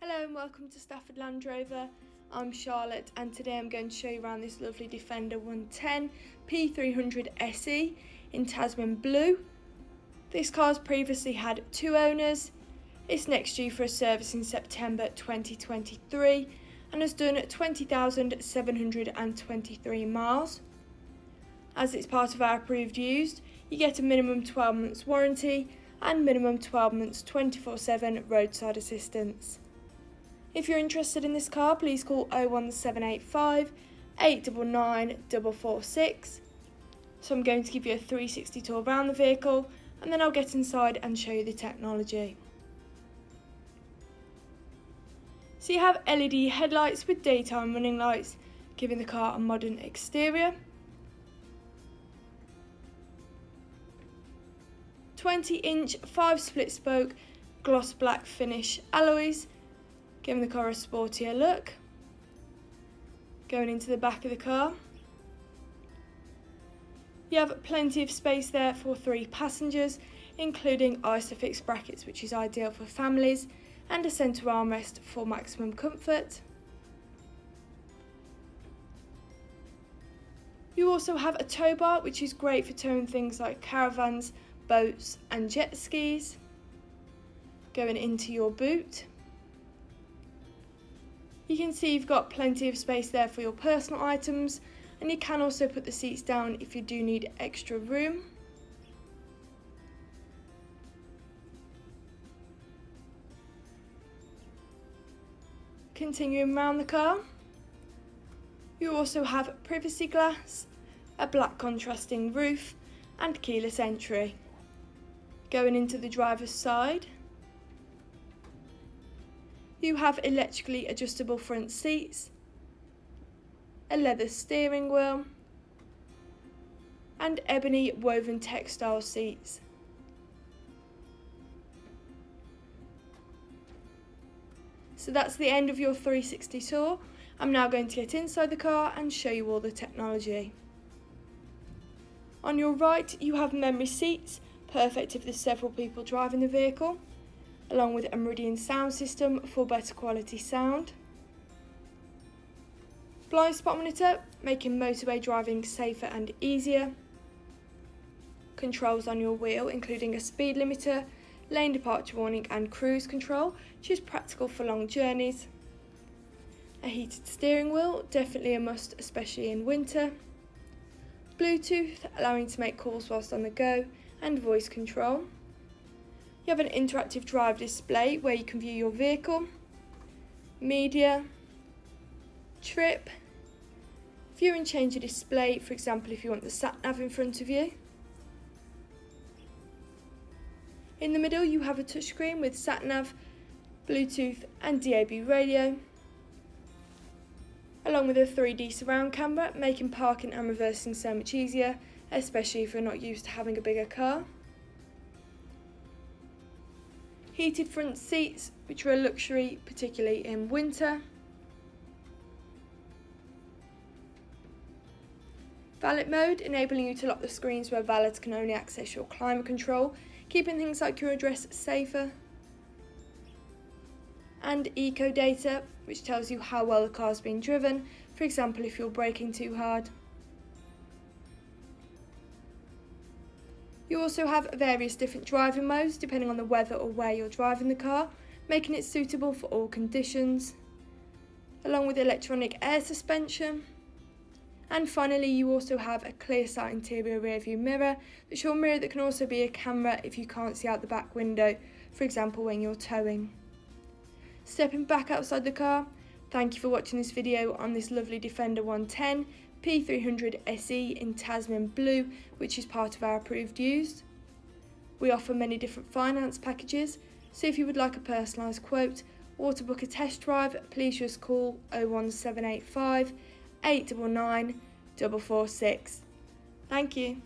Hello and welcome to Stafford Land Rover. I'm Charlotte and today I'm going to show you around this lovely Defender 110 P300 SE in Tasman Blue. This car's previously had two owners. It's next due for a service in September 2023 and has done 20,723 miles. As it's part of our approved used, you get a minimum 12 months warranty and minimum 12 months 24/7 roadside assistance. If you're interested in this car, please call 01785 899 446. So I'm going to give you a 360 tour around the vehicle and then I'll get inside and show you the technology. So you have LED headlights with daytime running lights, giving the car a modern exterior. 20-inch 5-split spoke gloss black finish alloys, giving the car a sportier look. Going into the back of the car, you have plenty of space there for 3 passengers, including ISOFIX brackets, which is ideal for families, and a centre armrest for maximum comfort. You also have a tow bar, which is great for towing things like caravans, boats and jet skis. Going into your boot, you can see you've got plenty of space there for your personal items, and you can also put the seats down if you do need extra room. Continuing around the car, you also have privacy glass, a black contrasting roof and keyless entry. Going into the driver's side, you have electrically adjustable front seats, a leather steering wheel and ebony woven textile seats. So that's the end of your 360 tour. I'm now going to get inside the car and show you all the technology. On your right you have memory seats, perfect if there's several people driving the vehicle, along with a Meridian sound system for better quality sound. Blind spot monitor, making motorway driving safer and easier. Controls on your wheel, including a speed limiter, lane departure warning and cruise control, which is practical for long journeys. A heated steering wheel, definitely a must, especially in winter. Bluetooth, allowing to make calls whilst on the go, and voice control. You have an interactive drive display where you can view your vehicle, media, trip, view and change a display, for example if you want the sat-nav in front of you. In the middle you have a touchscreen with sat-nav, Bluetooth and DAB radio, along with a 3D surround camera, making parking and reversing so much easier, especially if you're not used to having a bigger car. Heated front seats, which are a luxury, particularly in winter. Valet mode, enabling you to lock the screens where valets can only access your climate control, keeping things like your address safer. And eco data, which tells you how well the car's being driven, for example if you're braking too hard. You also have various different driving modes depending on the weather or where you're driving the car, making it suitable for all conditions, along with electronic air suspension. And finally you also have a clearsight interior rearview mirror, that's your mirror that can also be a camera if you can't see out the back window, for example when you're towing. Stepping back outside the car, thank you for watching this video on this lovely Defender 110 P300 SE in Tasman Blue, which is part of our approved used. We offer many different finance packages, so if you would like a personalised quote or to book a test drive, please just call 01785 899 446. Thank you.